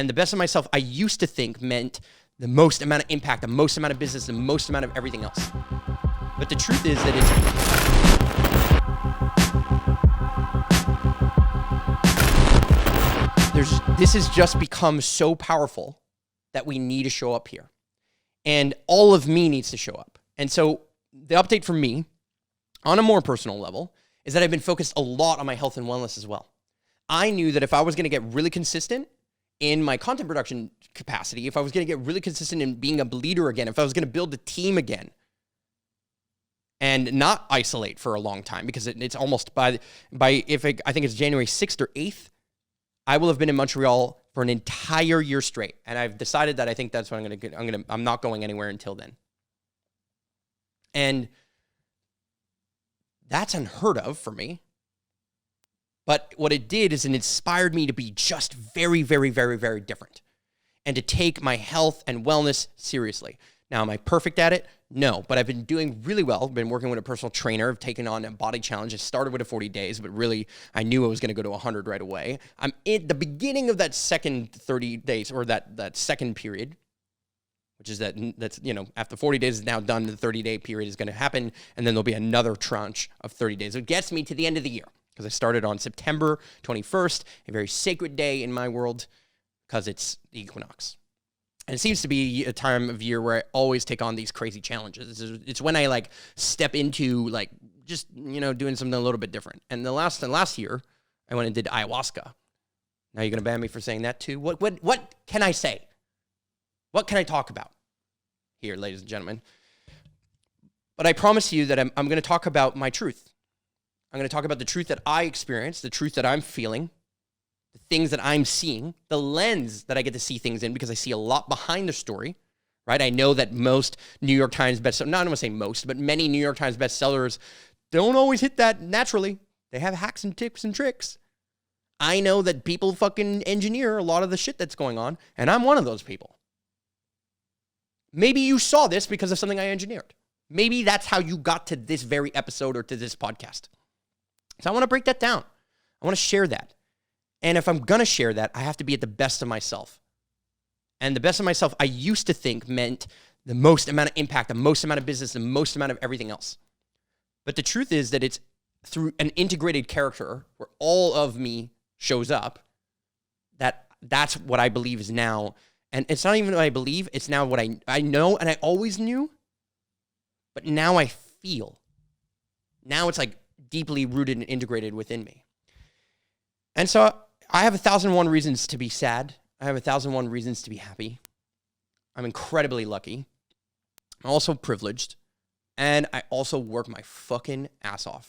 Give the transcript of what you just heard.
And the best of myself, I used to think meant the most amount of impact, the most amount of business, the most amount of everything else. But the truth is that this has just become so powerful that we need to show up here. And all of me needs to show up. And so the update for me, on a more personal level, is that I've been focused a lot on my health and wellness as well. I knew that if I was going to get really consistent in my content production capacity, if I was going to get really consistent in being a leader again, if I was going to build a team again and not isolate for a long time, because it's almost I think it's January 6th or 8th, I will have been in Montreal for an entire year straight. And I've decided that I think that's what I'm going to get. I'm not going anywhere until then. And that's unheard of for me. But what it did is it inspired me to be just very, very, very, very different and to take my health and wellness seriously. Now, am I perfect at it? No, but I've been doing really well. I've been working with a personal trainer. I've taken on a body challenge. It started with 40 days, but really I knew I was going to go to 100 right away. I'm at the beginning of that second 30 days or that second period, which is that's, after 40 days is now done, the 30-day period is going to happen, and then there'll be another tranche of 30 days. It gets me to the end of the year because I started on September 21st, a very sacred day in my world because it's the equinox. And it seems to be a time of year where I always take on these crazy challenges. It's when I step into just, doing something a little bit different. And the last year, I went and did ayahuasca. Now you're going to ban me for saying that too? What can I say? What can I talk about here, ladies and gentlemen? But I promise you that I'm going to talk about my truth. I'm going to talk about the truth that I experienced, the truth that I'm feeling, the things that I'm seeing, the lens that I get to see things in, because I see a lot behind the story, right? I know that most New York Times bestsellers, not I don't want to say most, but many New York Times bestsellers don't always hit that naturally. They have hacks and tips and tricks. I know that people fucking engineer a lot of the shit that's going on, and I'm one of those people. Maybe you saw this because of something I engineered. Maybe that's how you got to this very episode or to this podcast. So I want to break that down. I want to share that. And if I'm going to share that, I have to be at the best of myself. And the best of myself, I used to think meant the most amount of impact, the most amount of business, the most amount of everything else. But the truth is that it's through an integrated character where all of me shows up, that's what I believe is now. And it's not even what I believe, it's now what I know, and I always knew, but now I feel. Now it's deeply rooted and integrated within me. And so I have 1,001 reasons to be sad. I have 1,001 reasons to be happy. I'm incredibly lucky. I'm also privileged. And I also work my fucking ass off.